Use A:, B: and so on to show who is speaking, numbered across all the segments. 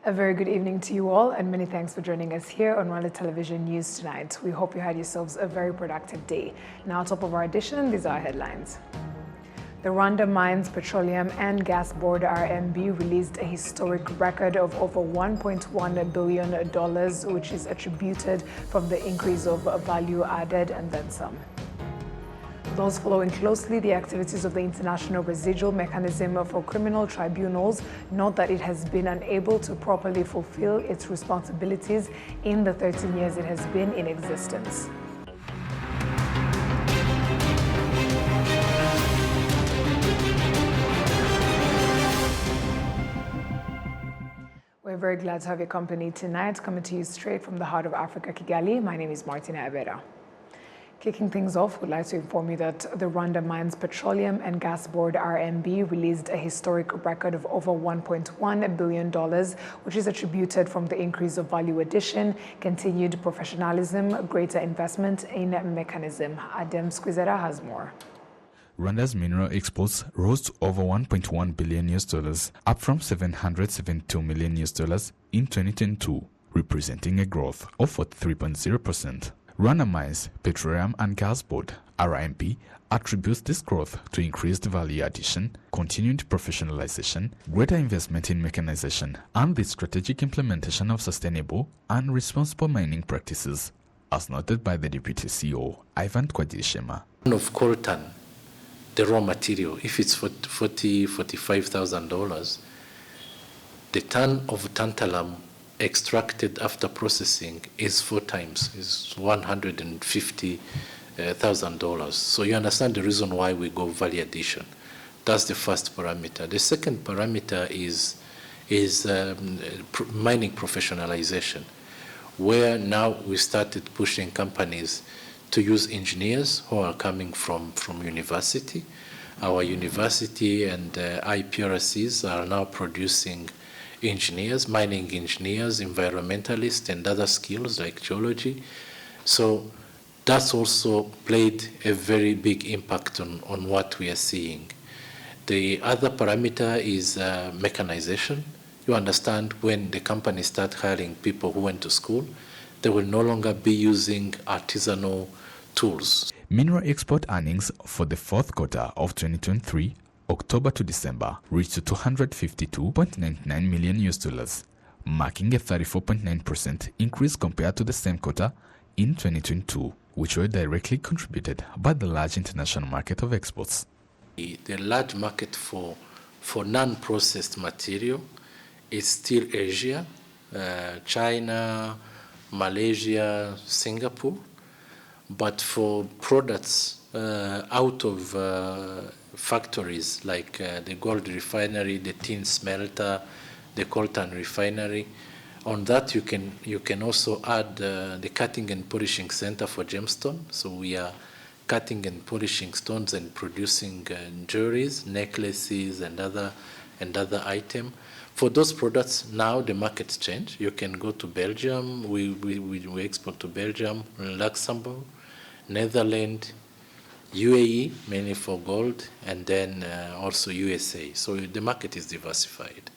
A: A very good evening to you all, and many thanks for joining us here on Rwanda Television News tonight. We hope you had yourselves a very productive day. Now, top of our edition, these are our headlines. The Rwanda Mines, Petroleum and Gas Board (RMB) released a historic record of over $1.1 billion, which is attributed from the increase of value added and then some. Those following closely the activities of the International Residual Mechanism for Criminal Tribunals note that it has been unable to properly fulfill its responsibilities in the 13 years it has been in existence. We're very glad to have your company tonight, coming to you straight from the heart of Africa, Kigali. My name is Martina Abera. Kicking things off, we'd like to inform you that the Rwanda Mines, Petroleum and Gas Board (RMB) released a historic record of over $1.1 billion, which is attributed from the increase of value addition, continued professionalism, greater investment in mechanism. Adam Squizera has more.
B: Rwanda's mineral exports rose to over $1.1 billion, up from $772 million in 2022, representing a growth of 43.0%. Rwanda Mines, Petroleum and Gas Board (RMB) attributes this growth to increased value addition, continued professionalization, greater investment in mechanization, and the strategic implementation of sustainable and responsible mining practices, as noted by the Deputy CEO, Ivan Twadishema.
C: Of coltan, the raw material, if it's $45,000, the ton of tantalum extracted after processing is 4 times, is $150,000. So you understand the reason why we go value addition. That's the first parameter. The second parameter is mining professionalization, where now we started pushing companies to use engineers who are coming from university. Our university and IPRCs are now producing engineers, mining engineers, environmentalists, and other skills like geology. So that's also played a very big impact on what we are seeing. The other parameter is mechanization. You understand, when the companies start hiring people who went to school, they will no longer be using artisanal tools.
B: Mineral export earnings for the fourth quarter of 2023, October to December, reached $252.99 million, marking a 34.9% increase compared to the same quarter in 2022, which were directly contributed by the large international market of exports.
C: The large market for non-processed material is still Asia, China, Malaysia, Singapore. But for products out of factories like the gold refinery, the tin smelter, the coltan refinery, on that you can also add the cutting and polishing center for gemstone. So we are cutting and polishing stones and producing jewelries, necklaces, and other items. For those products, now the markets change. You can go to Belgium. We export to Belgium, Luxembourg, Netherlands, UAE, mainly for gold, and then also USA. So the market is diversified.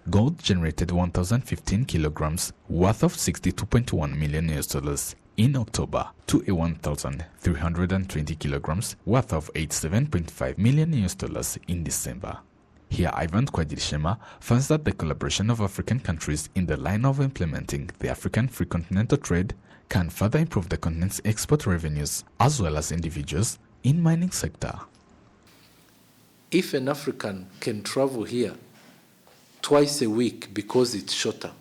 B: Gold generated 1,015 kilograms, worth of $62.1 million in October, to a 1,320 kilograms, worth of $87.5 million in December. Here, Ivan Twadishema finds that the collaboration of African countries in the line of implementing the African Free Continental Trade can further improve the continent's export revenues as well as individuals in mining sector.
C: If an African can travel here twice a week because it's shorter,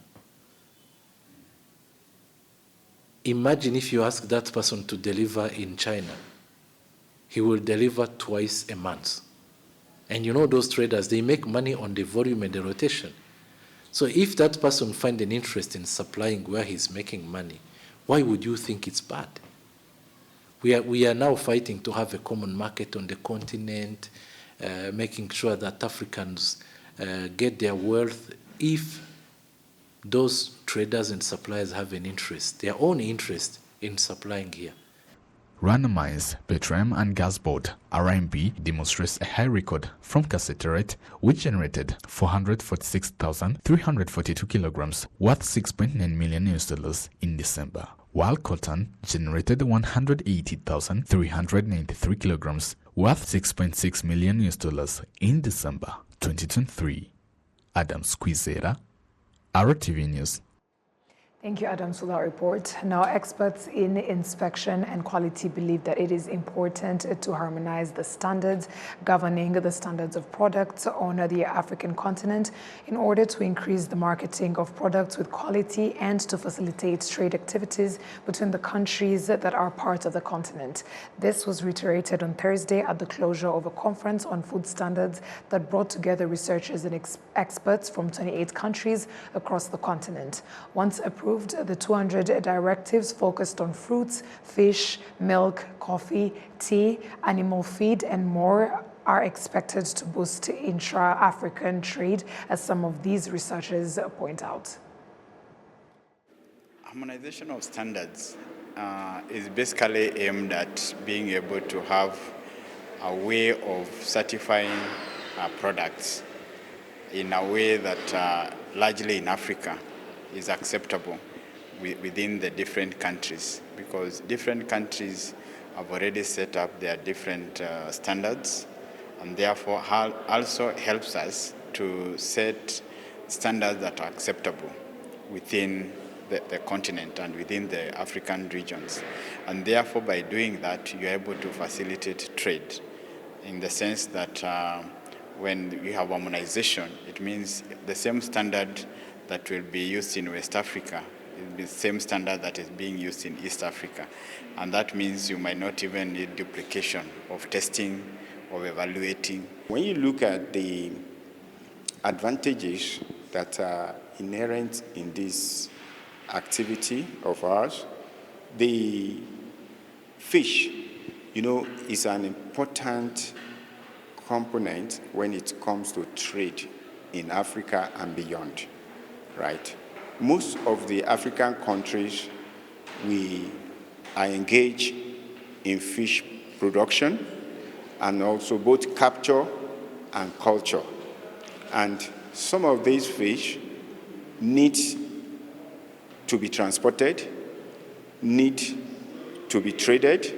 C: imagine if you ask that person to deliver in China. He will deliver twice a month. And you know those traders, they make money on the volume and the rotation. So if that person finds an interest in supplying where he's making money, why would you think it's bad? We are now fighting to have a common market on the continent, making sure that Africans get their wealth. If those traders and suppliers have an interest, their own interest in supplying here.
B: Rwanda Mines, Petroleum and Gas Board, RMB, demonstrates a high record from cassiterite, which generated 446,342 kilograms, worth $6.9 million in December, while cotton generated 180,393 kilograms, worth $6.6 million in December 2023. Adam Squizera, RwandaTV News.
A: Thank you, Adam, for that report. Now, experts in inspection and quality believe that it is important to harmonize the standards governing the standards of products on the African continent in order to increase the marketing of products with quality and to facilitate trade activities between the countries that are part of the continent. This was reiterated on Thursday at the closure of a conference on food standards that brought together researchers and experts from 28 countries across the continent. Once approved, the 200 directives focused on fruits, fish, milk, coffee, tea, animal feed, and more are expected to boost intra-African trade, as some of these researchers point out.
D: Harmonization of standards is basically aimed at being able to have a way of certifying products in a way that largely in Africa is acceptable within the different countries, because different countries have already set up their different standards, and therefore also helps us to set standards that are acceptable within the continent and within the African regions. And therefore, by doing that, you're able to facilitate trade in the sense that when you have harmonization, it means the same standard that will be used in West Africa will be the same standard that is being used in East Africa. And that means you might not even need duplication of testing, of evaluating.
E: When you look at the advantages that are inherent in this activity of ours, the fish, is an important component when it comes to trade in Africa and beyond. Right. Most of the African countries, we are engaged in fish production and also both capture and culture. And some of these fish need to be transported, need to be traded,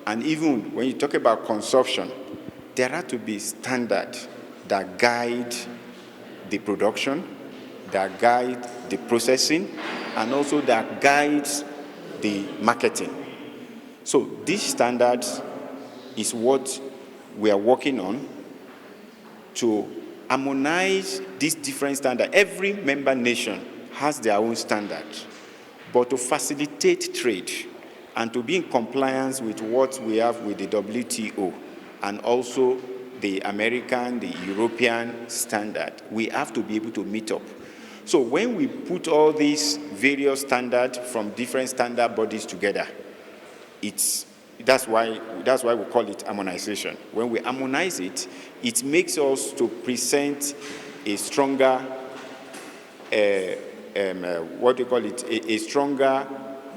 E: and even when you talk about consumption, there have to be standards that guide the production, that guide the processing, and also that guides the marketing. So these standards is what we are working on to harmonize these different standards. Every member nation has their own standards, but to facilitate trade and to be in compliance with what we have with the WTO and also the American, the European standard, we have to be able to meet up. So when we put all these various standards from different standard bodies together, that's why we call it harmonization. When we harmonize it, it makes us to present a stronger, a stronger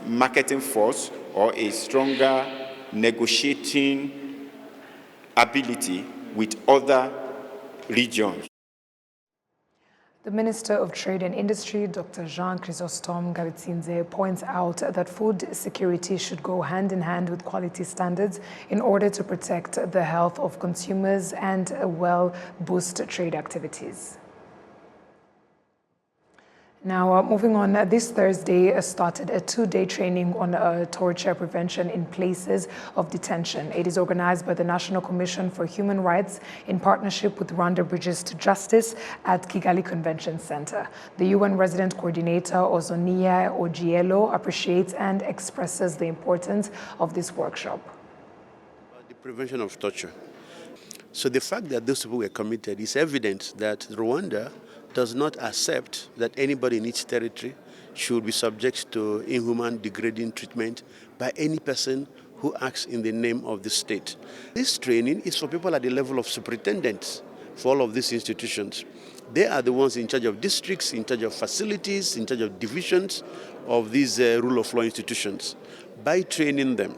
E: marketing force or a stronger negotiating ability with other regions.
A: The Minister of Trade and Industry, Dr. Jean Chrysostome Ngabitsinze, points out that food security should go hand in hand with quality standards in order to protect the health of consumers and boost trade activities. Now, moving on, this Thursday started a two-day training on torture prevention in places of detention. It is organized by the National Commission for Human Rights in partnership with Rwanda Bridges to Justice at Kigali Convention Center. The UN Resident Coordinator, Ozonia Ogielo, appreciates and expresses the importance of this workshop.
F: The prevention of torture. So the fact that those people were committed is evidence that Rwanda does not accept that anybody in its territory should be subject to inhuman, degrading treatment by any person who acts in the name of the state. This training is for people at the level of superintendents for all of these institutions. They are the ones in charge of districts, in charge of facilities, in charge of divisions of these rule of law institutions. By training them,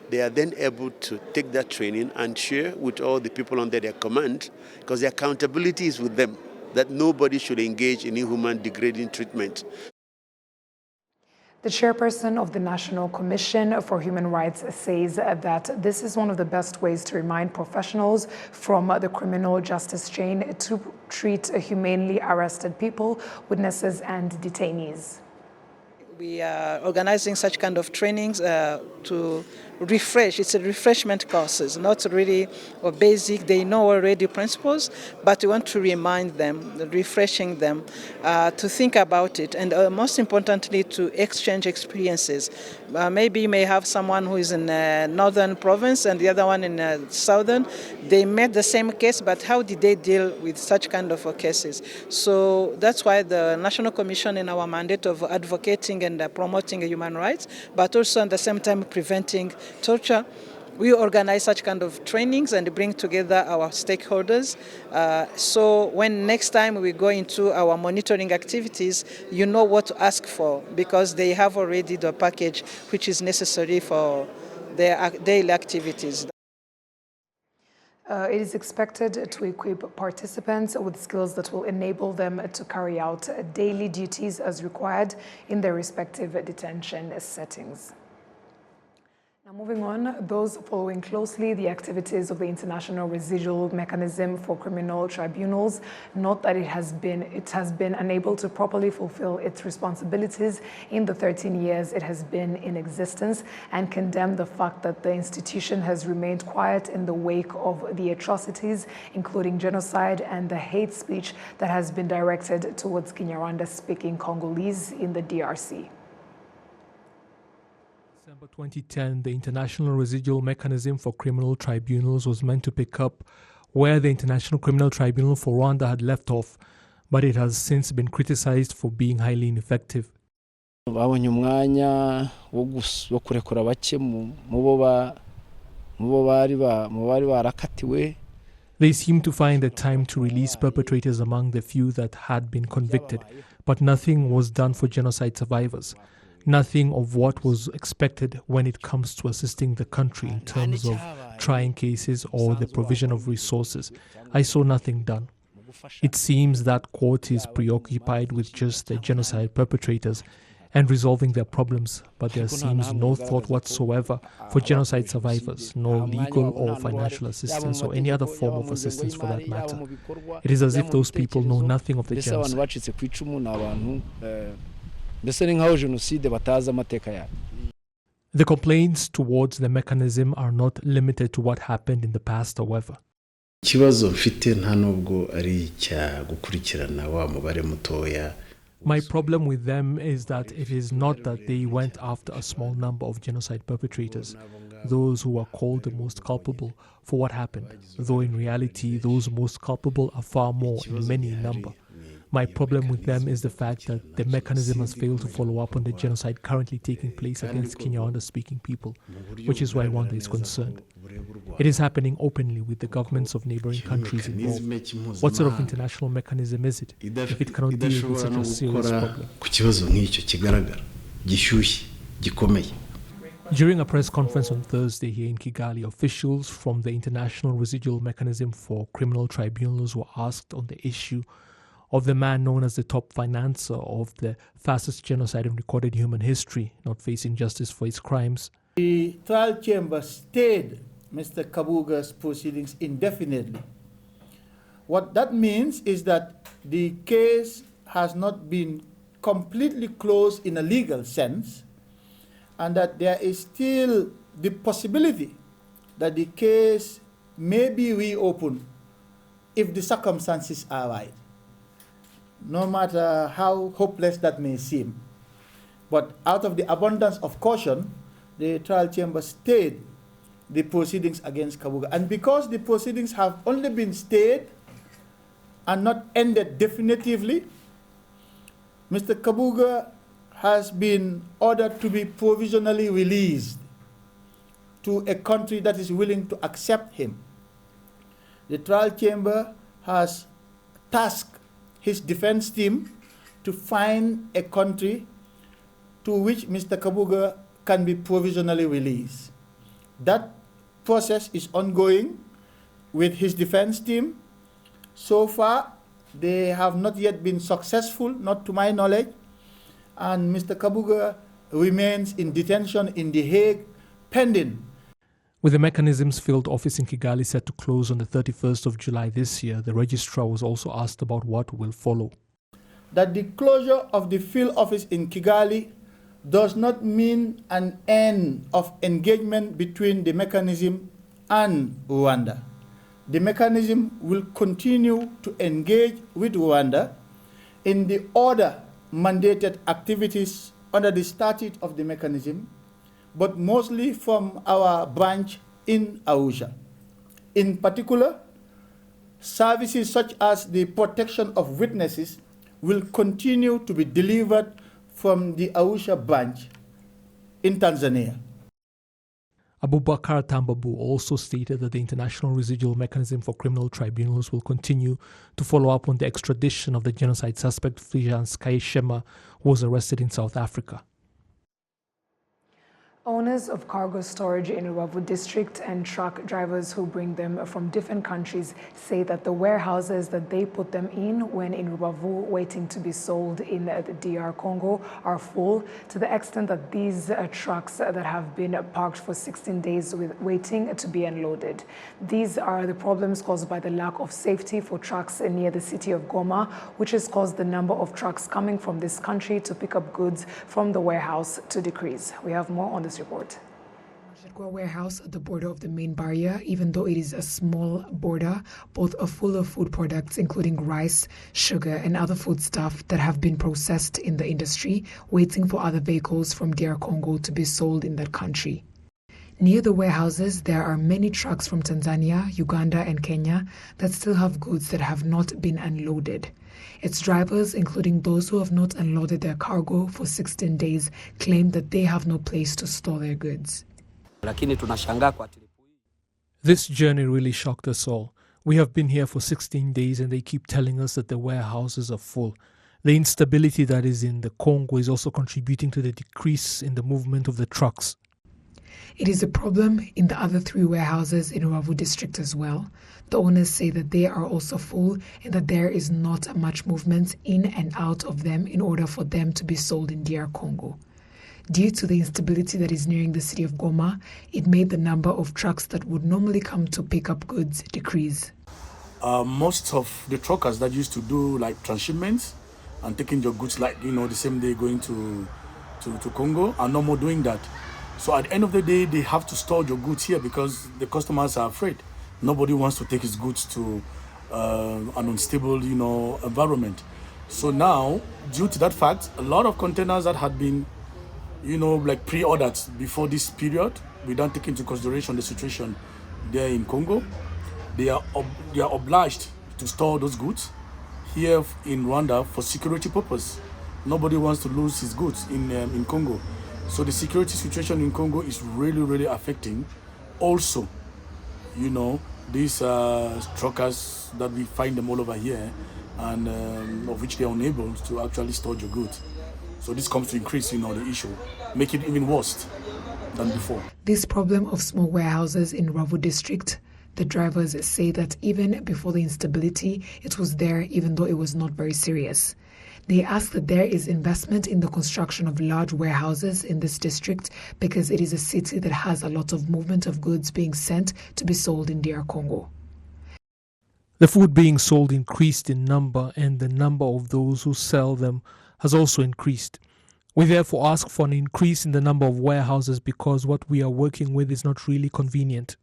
F: they are then able to take that training and share with all the people under their command, because the accountability is with them, that nobody should engage in inhuman, degrading treatment.
A: The chairperson of the National Commission for Human Rights says that this is one of the best ways to remind professionals from the criminal justice chain to treat humanely arrested people, witnesses, and detainees.
G: We are organizing such kind of trainings to refresh. It's a refreshment courses, not really or basic. They know already principles, but we want to remind them, refreshing them, to think about it, and most importantly, to exchange experiences. Maybe you may have someone who is in northern province and the other one in southern. They met the same case, but how did they deal with such kind of cases? So that's why the National Commission, in our mandate of advocating and promoting human rights, but also at the same time preventing torture, we organize such kind of trainings and bring together our stakeholders. So when next time we go into our monitoring activities, you know what to ask for, because they have already the package which is necessary for their daily activities.
A: It is expected to equip participants with skills that will enable them to carry out daily duties as required in their respective detention settings. Now, moving on, those following closely the activities of the International Residual Mechanism for Criminal Tribunals note that it has been unable to properly fulfill its responsibilities in the 13 years it has been in existence, and condemn the fact that the institution has remained quiet in the wake of the atrocities, including genocide and the hate speech that has been directed towards Kinyarwanda-speaking Congolese in the DRC.
H: December 2010, the International Residual Mechanism for Criminal Tribunals was meant to pick up where the International Criminal Tribunal for Rwanda had left off, but it has since been criticized for being highly ineffective.
I: Babonye umwanya wo kurekura bake mu bari barakatiwe.
H: They seemed to find the time to release perpetrators among the few that had been convicted, but nothing was done for genocide survivors. Nothing of what was expected when it comes to assisting the country in terms of trying cases or the provision of resources. I saw nothing done. It seems that court is preoccupied with just the genocide perpetrators and resolving their problems, but there seems no thought whatsoever for genocide survivors, no legal or financial assistance or any other form of assistance for that matter. It is as if those people know nothing of the genocide. The complaints towards the mechanism are not limited to what happened in the past, however. My problem with them is that it is not that they went after a small number of genocide perpetrators, those who are called the most culpable for what happened, though in reality those most culpable are far more in many number. My problem with them is the fact that the mechanism has failed to follow up on the genocide currently taking place against Kinyarwanda-speaking people, which is why Rwanda is concerned. It is happening openly with the governments of neighboring countries involved. What sort of international mechanism is it if it cannot deal with such a serious problem? During a press conference on Thursday here in Kigali, officials from the International Residual Mechanism for Criminal Tribunals were asked on the issue of the man known as the top financer of the fastest genocide in recorded human history, not facing justice for his crimes.
J: The trial chamber stayed Mr. Kabuga's proceedings indefinitely. What that means is that the case has not been completely closed in a legal sense, and that there is still the possibility that the case may be reopened if the circumstances are right, no matter how hopeless that may seem. But out of the abundance of caution, the trial chamber stayed the proceedings against Kabuga. And because the proceedings have only been stayed and not ended definitively, Mr. Kabuga has been ordered to be provisionally released to a country that is willing to accept him. The trial chamber has tasked his defense team to find a country to which Mr. Kabuga can be provisionally released. That process is ongoing with his defense team. So far, they have not yet been successful, not to my knowledge, and Mr. Kabuga remains in detention in The Hague, pending.
H: With the Mechanisms Field Office in Kigali set to close on the 31st of July this year, the registrar was also asked about what will follow.
J: That the closure of the field office in Kigali does not mean an end of engagement between the mechanism and Rwanda. The mechanism will continue to engage with Rwanda in the other mandated activities under the statute of the mechanism, but mostly from our branch in Arusha. In particular, services such as the protection of witnesses will continue to be delivered from the Arusha branch in Tanzania.
H: Abubakar Tambabu also stated that the International Residual Mechanism for Criminal Tribunals will continue to follow up on the extradition of the genocide suspect Fulgence Kayishema, who was arrested in South Africa.
A: Owners of cargo storage in Rubavu district and truck drivers who bring them from different countries say that the warehouses that they put them in when in Rubavu waiting to be sold in the DR Congo are full, to the extent that these trucks that have been parked for 16 days waiting to be unloaded. These are the problems caused by the lack of safety for trucks near the city of Goma, which has caused the number of trucks coming from this country to pick up goods from the warehouse to decrease. We have more on this report. Warehouse at the border of the main barrier, even though it is a small border, both are full of food products including rice, sugar and other foodstuff that have been processed in the industry, waiting for other vehicles from DR Congo to be sold in that country. Near the warehouses, there are many trucks from Tanzania, Uganda and Kenya that still have goods that have not been unloaded. Its drivers, including those who have not unloaded their cargo for 16 days, claim that they have no place to store their goods.
H: This journey really shocked us all. We have been here for 16 days and they keep telling us that the warehouses are full. The instability that is in the Congo is also contributing to the decrease in the movement of the trucks.
A: It is a problem in the other 3 warehouses in Rubavu district as well. The owners say that they are also full and that there is not much movement in and out of them in order for them to be sold in DR Congo. Due to the instability that is nearing the city of Goma, it made the number of trucks that would normally come to pick up goods decrease.
K: Most of the truckers that used to do like transshipments and taking your goods like, the same day going to Congo are no more doing that. So at the end of the day, they have to store your goods here because the customers are afraid. Nobody wants to take his goods to an unstable, environment. So now, due to that fact, a lot of containers that had been, pre-ordered before this period, without taking into consideration the situation there in Congo, they are obliged to store those goods here in Rwanda for security purpose. Nobody wants to lose his goods in Congo. So the security situation in Congo is really, really affecting. Also, these truckers that we find them all over here, and of which they are unable to actually store your goods. So this comes to increase, the issue, make it even worse than before.
A: This problem of small warehouses in Rubavu district, the drivers say that even before the instability, it was there even though it was not very serious. They ask that there is investment in the construction of large warehouses in this district because it is a city that has a lot of movement of goods being sent to be sold in DR Congo.
H: The food being sold increased in number and the number of those who sell them has also increased. We therefore ask for an increase in the number of warehouses because what we are working with is not really convenient.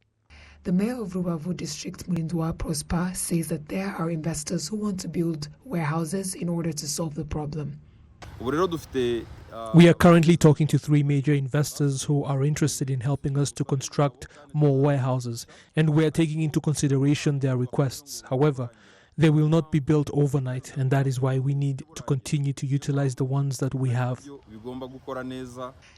A: The mayor of Rubavu district, Mulindwa Prosper, says that there are investors who want to build warehouses in order to solve the problem.
H: We are currently talking to 3 major investors who are interested in helping us to construct more warehouses, and we are taking into consideration their requests. However, they will not be built overnight, and that is why we need to continue to utilize the ones that we have.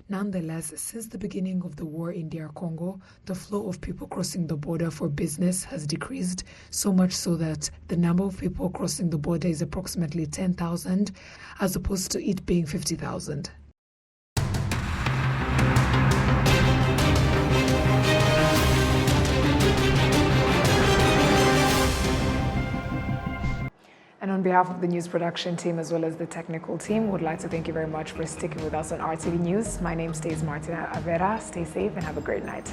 A: Nonetheless, since the beginning of the war in DR Congo, the flow of people crossing the border for business has decreased, so much so that the number of people crossing the border is approximately 10,000, as opposed to it being 50,000. And on behalf of the news production team as well as the technical team, we'd like to thank you very much for sticking with us on RTV News. My name is Martina Avera. Stay safe and have a great night.